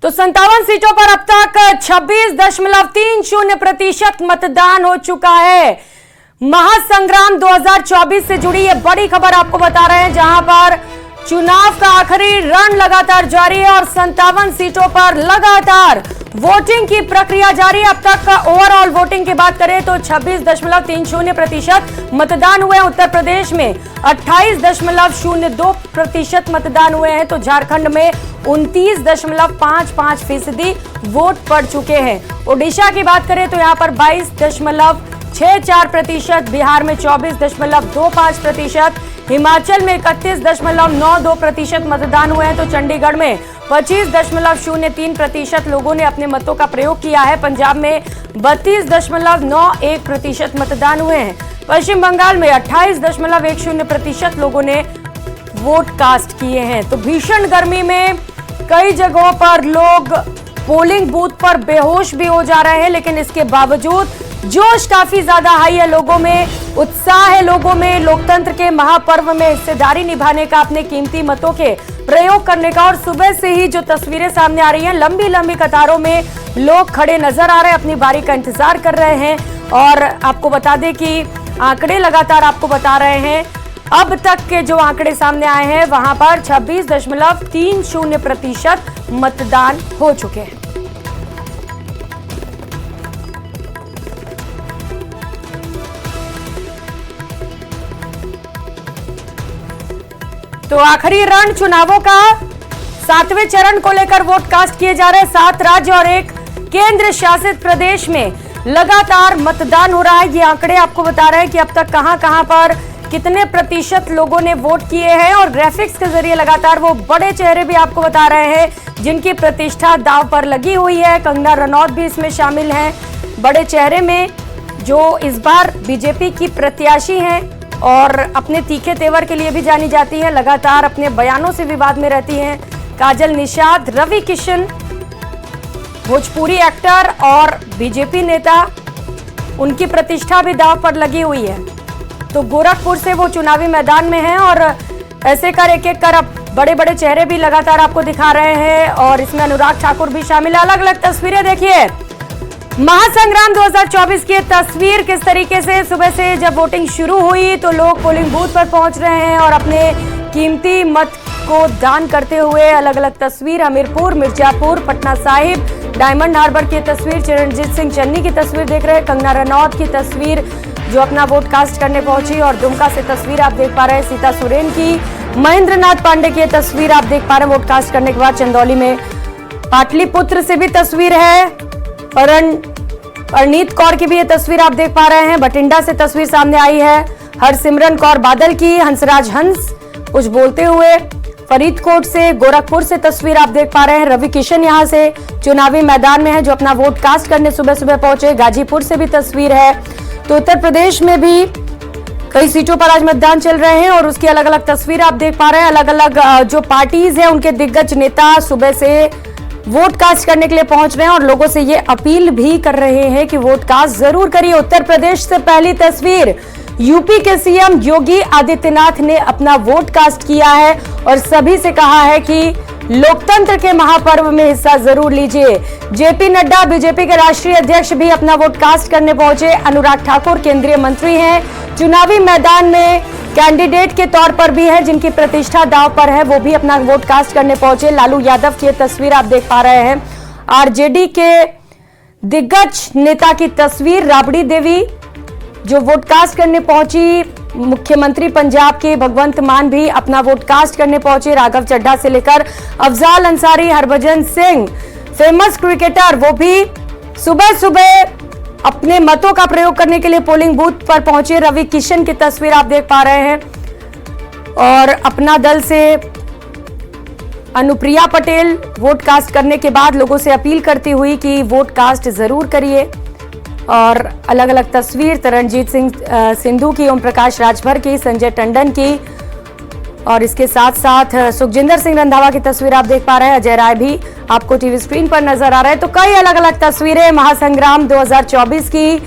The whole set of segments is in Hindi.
तो 57 सीटों पर अब तक 26.30% मतदान हो चुका है। महासंग्राम 2024 से जुड़ी ये बड़ी खबर आपको बता रहे हैं, जहां पर चुनाव का आखिरी रण लगातार जारी है और 57 सीटों पर लगातार वोटिंग की प्रक्रिया जारी है। अब तक का ओवरऑल वोटिंग की बात करें तो 26.30% मतदान हुए हैं। उत्तर प्रदेश में 28.02% मतदान हुए हैं, तो झारखंड में 29.55% वोट पड़ चुके हैं। ओडिशा की बात करें तो यहां पर 22.64%, बिहार में 24.25%, हिमाचल में 31.92% मतदान हुए हैं, तो चंडीगढ़ में 25.03% लोगों ने अपने मतों का प्रयोग किया है। पंजाब में 32.91% मतदान हुए हैं। पश्चिम बंगाल में 28.10% लोगों ने वोट कास्ट किए हैं। तो भीषण गर्मी में कई जगहों पर लोग पोलिंग बूथ पर बेहोश भी हो जा रहे हैं, लेकिन इसके बावजूद जोश काफी ज्यादा हाई है, लोगों में उत्साह है, लोगों में लोकतंत्र के महापर्व में हिस्सेदारी निभाने का, अपने कीमती मतों के प्रयोग करने का। और सुबह से ही जो तस्वीरें सामने आ रही हैं, लंबी लंबी कतारों में लोग खड़े नजर आ रहे हैं, अपनी बारी का इंतजार कर रहे हैं। और आपको बता दें कि आंकड़े लगातार आपको बता रहे हैं, अब तक के जो आंकड़े सामने आए हैं वहां पर 26.30% मतदान हो चुके हैं। तो आखिरी रण चुनावों का 7वें चरण को लेकर वोट कास्ट किए जा रहे हैं। 7 राज्य और 1 केंद्र शासित प्रदेश में लगातार मतदान हो रहा है। ये आंकड़े आपको बता रहे हैं कि अब तक कहां पर कितने प्रतिशत लोगों ने वोट किए हैं, और ग्राफिक्स के जरिए लगातार वो बड़े चेहरे भी आपको बता रहे हैं जिनकी प्रतिष्ठा दांव पर लगी हुई है। कंगना रनौत भी इसमें शामिल हैं, बड़े चेहरे में, जो इस बार बीजेपी की प्रत्याशी हैं और अपने तीखे तेवर के लिए भी जानी जाती है, लगातार अपने बयानों से विवाद में रहती हैं। काजल निषाद, रवि किशन, भोजपुरी एक्टर और बीजेपी नेता, उनकी प्रतिष्ठा भी दांव पर लगी हुई है। तो गोरखपुर से वो चुनावी मैदान में हैं और ऐसे कर एक एक कर अब बड़े बड़े चेहरे भी लगातार आपको दिखा रहे हैं, और इसमें अनुराग ठाकुर भी शामिल है। अलग अलग तस्वीरें देखिए, महासंग्राम 2024 की तस्वीर किस तरीके से सुबह से जब वोटिंग शुरू हुई तो लोग पोलिंग बूथ पर पहुंच रहे हैं और अपने कीमती मत को दान करते हुए। अलग अलग तस्वीर, हमीरपुर, मिर्जापुर, पटना साहिब, डायमंड हार्बर की तस्वीर, चिरंजीत सिंह चन्नी की तस्वीर देख रहे हैं, कंगना रनौत की तस्वीर जो अपना वोट कास्ट करने पहुंची, और दुमका से तस्वीर आप देख पा रहे हैं सीता सोरेन की, महेंद्र नाथ पांडे की तस्वीर आप देख पा रहे हैं वोट कास्ट करने के बाद। चंदौली में पाटलिपुत्र से भी तस्वीर है, परनीत कौर की भी ये तस्वीर आप देख पा रहे हैं। बठिंडा से तस्वीर सामने आई है हरसिमरन कौर बादल की, हंसराज हंस कुछ बोलते हुए। फरीदकोट से, गोरखपुर से तस्वीर आप देख पा रहे हैं, रवि किशन यहां से चुनावी मैदान में है जो अपना वोट कास्ट करने सुबह सुबह पहुंचे। गाजीपुर से भी तस्वीर है। तो उत्तर प्रदेश में भी कई सीटों पर आज मतदान चल रहे हैं और उसकी अलग अलग तस्वीर आप देख पा रहे हैं। अलग अलग जो पार्टीज है उनके दिग्गज नेता सुबह से वोट कास्ट करने के लिए पहुंच रहे हैं और लोगों से ये अपील भी कर रहे हैं कि वोट कास्ट जरूर करिए। उत्तर प्रदेश से पहली तस्वीर, यूपी के सीएम योगी आदित्यनाथ ने अपना वोट कास्ट किया है और सभी से कहा है कि लोकतंत्र के महापर्व में हिस्सा जरूर लीजिए। जेपी नड्डा, बीजेपी के राष्ट्रीय अध्यक्ष, भी अपना वोट कास्ट करने पहुंचे। अनुराग ठाकुर केंद्रीय मंत्री हैं, चुनावी मैदान में कैंडिडेट के तौर पर भी है, जिनकी प्रतिष्ठा दांव पर है, वो भी अपना वोट कास्ट करने पहुंचे। लालू यादव की तस्वीर आप देख पा रहे हैं। आरजेडी के दिग्गज नेता की तस्वीर, राबड़ी देवी जो वोट कास्ट करने पहुंची। मुख्यमंत्री पंजाब के भगवंत मान भी अपना वोट कास्ट करने पहुंचे। राघव चड्ढा से लेकर अफजाल अंसारी, हरभजन सिंह, फेमस क्रिकेटर, वो भी सुबह सुबह अपने मतों का प्रयोग करने के लिए पोलिंग बूथ पर पहुंचे। रवि किशन की तस्वीर आप देख पा रहे हैं। और अपना दल से अनुप्रिया पटेल वोट कास्ट करने के बाद लोगों से अपील करती हुई कि वोट कास्ट जरूर करिए। और अलग अलग तस्वीर, तरनजीत सिंह सिंधु की, ओम प्रकाश राजभर की, संजय टंडन की, और इसके साथ साथ सुखजिंदर सिंह रंधावा की तस्वीर आप देख पा रहे हैं। अजय राय भी आपको टीवी स्क्रीन पर नजर आ रहे हैं। तो कई अलग अलग तस्वीरें महासंग्राम 2024 की।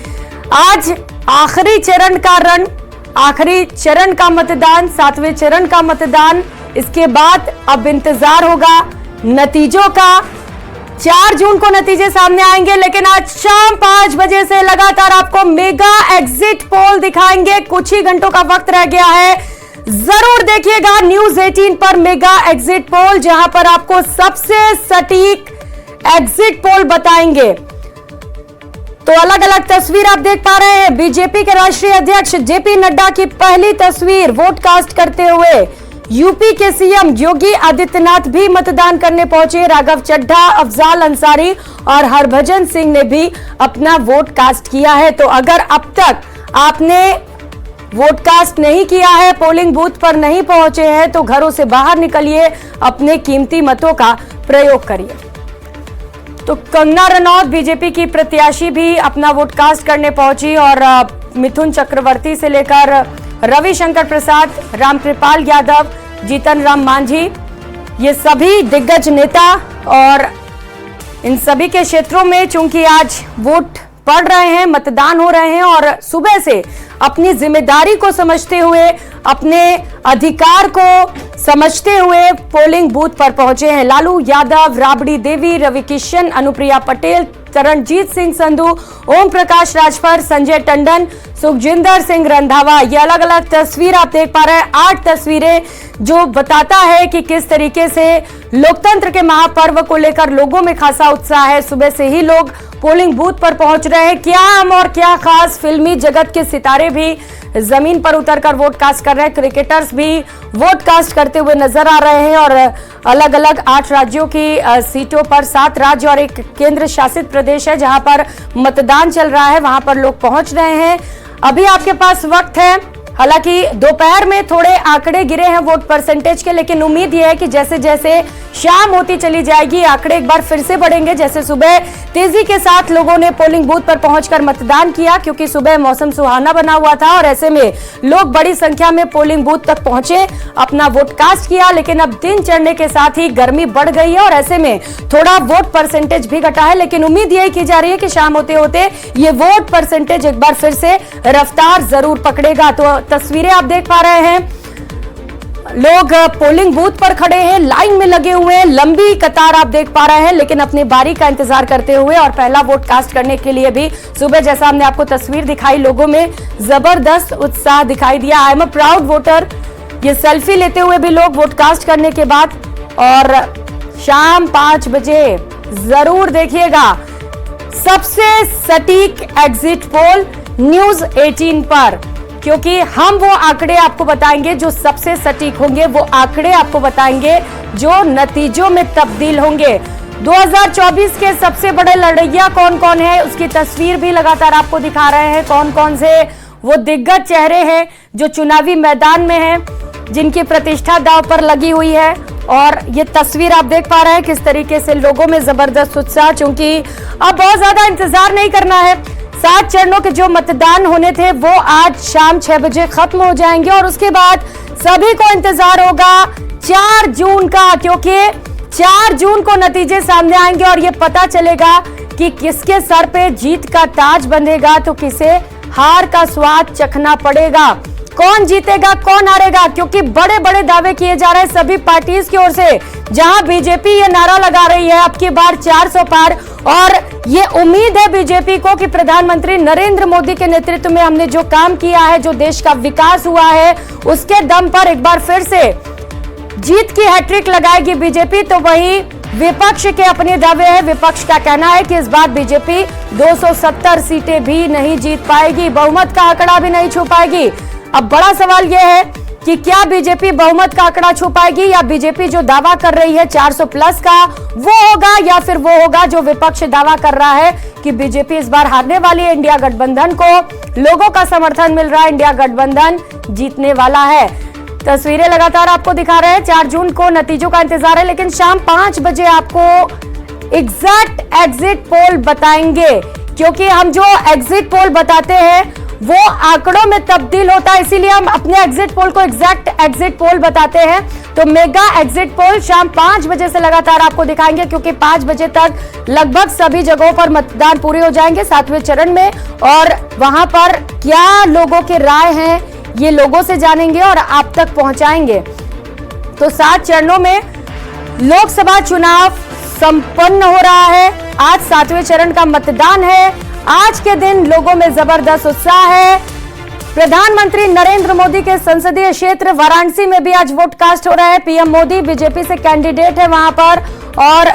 आज आखिरी चरण का रण, आखिरी चरण का मतदान, 7वें चरण का मतदान। इसके बाद अब इंतजार होगा नतीजों का। 4 जून को नतीजे सामने आएंगे, लेकिन आज शाम 5 बजे से लगातार आपको मेगा एग्जिट पोल दिखाएंगे। कुछ ही घंटों का वक्त रह गया है, जरूर देखिएगा न्यूज 18 पर मेगा एग्जिट पोल, जहां पर आपको सबसे सटीक एग्जिट पोल बताएंगे। तो अलग अलग तस्वीर आप देख पा रहे हैं। बीजेपी के राष्ट्रीय अध्यक्ष जेपी नड्डा की पहली तस्वीर वोट कास्ट करते हुए। यूपी के सीएम योगी आदित्यनाथ भी मतदान करने पहुंचे। राघव चड्ढा, अफजाल अंसारी और हरभजन सिंह ने भी अपना वोट कास्ट किया है। तो अगर अब तक आपने वोट कास्ट नहीं किया है, पोलिंग बूथ पर नहीं पहुंचे हैं, तो घरों से बाहर निकलिए, अपने कीमती मतों का प्रयोग करिए। तो कंगना रनौत बीजेपी की प्रत्याशी भी अपना वोट कास्ट करने पहुंची और मिथुन चक्रवर्ती से लेकर रविशंकर प्रसाद, रामकृपाल यादव, जीतन राम मांझी, ये सभी दिग्गज नेता और इन सभी के क्षेत्रों में चूंकि आज वोट पड़ रहे हैं, मतदान हो रहे हैं और सुबह से अपनी जिम्मेदारी को समझते हुए, अपने अधिकार को समझते हुए पोलिंग बूथ पर पहुंचे हैं। लालू यादव, राबड़ी देवी, रवि किशन, अनुप्रिया पटेल, चरणजीत सिंह संधू, ओम प्रकाश राजभर, संजय टंडन, सुखजिंदर सिंह रंधावा, ये अलग अलग तस्वीर आप देख पा रहे हैं। 8 तस्वीरें जो बताता है कि किस तरीके से लोकतंत्र के महापर्व को लेकर लोगों में खासा उत्साह है। सुबह से ही लोग पोलिंग बूथ पर पहुंच रहे हैं। क्या आम और क्या खास, फिल्मी जगत के सितारे भी जमीन पर उतरकर वोट कास्ट कर रहे हैं। क्रिकेटर्स भी वोट कास्ट करते हुए नजर आ रहे हैं और अलग अलग 8 राज्यों की सीटों पर, 7 राज्य और एक केंद्र शासित प्रदेश है जहां पर मतदान चल रहा है, वहां पर लोग पहुंच रहे हैं। अभी आपके पास वक्त है, हालांकि दोपहर में थोड़े आंकड़े गिरे हैं वोट परसेंटेज के, लेकिन उम्मीद यह है कि जैसे जैसे शाम होती चली जाएगी आंकड़े एक बार फिर से बढ़ेंगे। जैसे सुबह तेजी के साथ लोगों ने पोलिंग बूथ पर पहुंचकर मतदान किया, क्योंकि सुबह मौसम सुहाना बना हुआ था और ऐसे में लोग बड़ी संख्या में पोलिंग बूथ तक पहुंचे, अपना वोट कास्ट किया। लेकिन अब दिन चढ़ने के साथ ही गर्मी बढ़ गई है और ऐसे में थोड़ा वोट परसेंटेज भी घटा है, लेकिन उम्मीद यही की जा रही है कि शाम होते होते ये वोट परसेंटेज एक बार फिर से रफ्तार जरूर पकड़ेगा। तो तस्वीरें आप देख पा रहे हैं, लोग पोलिंग बूथ पर खड़े हैं, लाइन में लगे हुए हैं, लंबी कतार आप देख पा रहे हैं, लेकिन अपनी बारी का इंतजार करते हुए और पहला वोट कास्ट करने के लिए भी सुबह जैसा हमने आपको तस्वीर दिखाई, लोगों में जबरदस्त उत्साह दिखाई दिया। I am a proud voter, ये सेल्फी लेते हुए भी लोग वोट कास्ट करने के बाद। और शाम 5 बजे जरूर देखिएगा सबसे सटीक एग्जिट पोल न्यूज 18 पर, क्योंकि हम वो आंकड़े आपको बताएंगे जो सबसे सटीक होंगे, वो आंकड़े आपको बताएंगे जो नतीजों में तब्दील होंगे। 2024 के सबसे बड़े लड़ैया कौन कौन है उसकी तस्वीर भी लगातार आपको दिखा रहे हैं। कौन कौन से वो दिग्गज चेहरे हैं जो चुनावी मैदान में हैं, जिनकी प्रतिष्ठा दांव पर लगी हुई है। और ये तस्वीर आप देख पा रहे हैं किस तरीके से लोगों में जबरदस्त उत्साह, क्योंकि अब बहुत ज्यादा इंतजार नहीं करना है। 7 चरणों के जो मतदान होने थे वो आज शाम 6 बजे खत्म हो जाएंगे और उसके बाद सभी को इंतजार होगा 4 जून का, क्योंकि 4 जून को नतीजे सामने आएंगे और ये पता चलेगा कि किसके सर पे जीत का ताज बंधेगा, तो किसे हार का स्वाद चखना पड़ेगा। कौन जीतेगा, कौन हारेगा, क्योंकि बड़े बड़े दावे किए जा रहे हैं सभी पार्टीज की ओर से। जहां बीजेपी ये नारा लगा रही है अब की बार 400 पार, और ये उम्मीद है बीजेपी को कि प्रधानमंत्री नरेंद्र मोदी के नेतृत्व में हमने जो काम किया है, जो देश का विकास हुआ है, उसके दम पर एक बार फिर से जीत की हैट्रिक लगाएगी बीजेपी। तो वही विपक्ष के अपने दावे हैं। विपक्ष का कहना है कि इस बार बीजेपी 270 सीटें भी नहीं जीत पाएगी, बहुमत का आंकड़ा भी नहीं छू पाएगी। अब बड़ा सवाल यह है कि क्या बीजेपी बहुमत का आंकड़ा छू पाएगी, या बीजेपी जो दावा कर रही है 400 प्लस का वो होगा, या फिर वो होगा जो विपक्ष दावा कर रहा है कि बीजेपी इस बार हारने वाली है। इंडिया गठबंधन को लोगों का समर्थन मिल रहा है, इंडिया गठबंधन जीतने वाला है। तस्वीरें लगातार आपको दिखा रहे हैं। 4 जून को नतीजों का इंतजार है, लेकिन शाम 5 बजे आपको एग्जैक्ट एग्जिट पोल बताएंगे, क्योंकि हम जो एग्जिट पोल बताते हैं वो आंकड़ों में तब्दील होता है, इसीलिए हम अपने एग्जिट पोल को एग्जैक्ट एग्जिट पोल बताते हैं। तो मेगा एग्जिट पोल शाम 5 बजे से लगातार आपको दिखाएंगे, क्योंकि 5 बजे तक लगभग सभी जगहों पर मतदान पूरे हो जाएंगे 7वें चरण में, और वहां पर क्या लोगों के राय हैं ये लोगों से जानेंगे और आप तक पहुंचाएंगे। तो 7 चरणों में लोकसभा चुनाव संपन्न हो रहा है। आज 7वें चरण का मतदान है। आज के दिन लोगों में जबरदस्त उत्साह है। प्रधानमंत्री नरेंद्र मोदी के संसदीय क्षेत्र वाराणसी में भी आज वोट कास्ट हो रहा है। पीएम मोदी बीजेपी से कैंडिडेट है वहां पर, और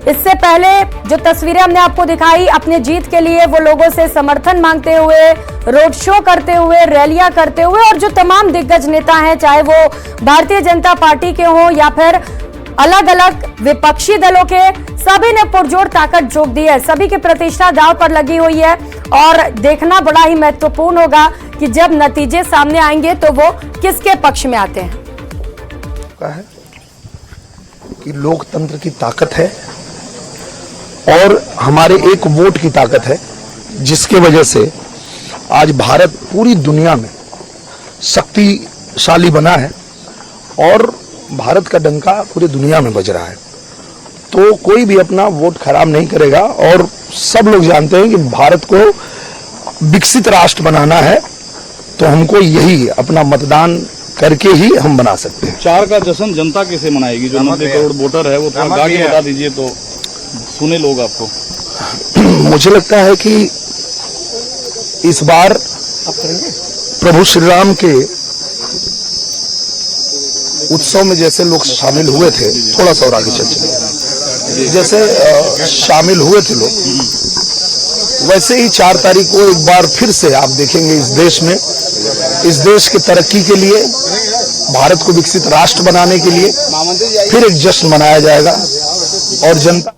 इससे पहले जो तस्वीरें हमने आपको दिखाई, अपने जीत के लिए वो लोगों से समर्थन मांगते हुए, रोड शो करते हुए, रैलियां करते हुए, और जो तमाम दिग्गज नेता हैं, चाहे वो भारतीय जनता पार्टी के हों या फिर अलग अलग विपक्षी दलों के, सभी ने पुरजोर ताकत झोंक दी है। सभी की प्रतिष्ठा दांव पर लगी हुई है और देखना बड़ा ही महत्वपूर्ण होगा कि जब नतीजे सामने आएंगे तो वो किसके पक्ष में आते हैं। है कि लोकतंत्र की ताकत है और हमारे एक वोट की ताकत है, जिसके वजह से आज भारत पूरी दुनिया में शक्तिशाली बना है और भारत का डंका पूरी दुनिया में बज रहा है। तो कोई भी अपना वोट खराब नहीं करेगा और सब लोग जानते हैं कि भारत को विकसित राष्ट्र बनाना है, तो हमको यही अपना मतदान करके ही हम बना सकते हैं। 4 का जश्न जनता कैसे मनाएगी? जो 90 करोड़ वोटर है वो थोड़ा गा के बता दीजिए तो सुने लोग आपको। मुझे लगता है कि इस बार प्रभु श्री राम के उत्सव में जैसे लोग शामिल हुए थे, थोड़ा सा और आगे चलते जैसे शामिल हुए थे लोग, वैसे ही 4 तारीख को एक बार फिर से आप देखेंगे इस देश में, इस देश की तरक्की के लिए, भारत को विकसित राष्ट्र बनाने के लिए फिर एक जश्न मनाया जाएगा और जनता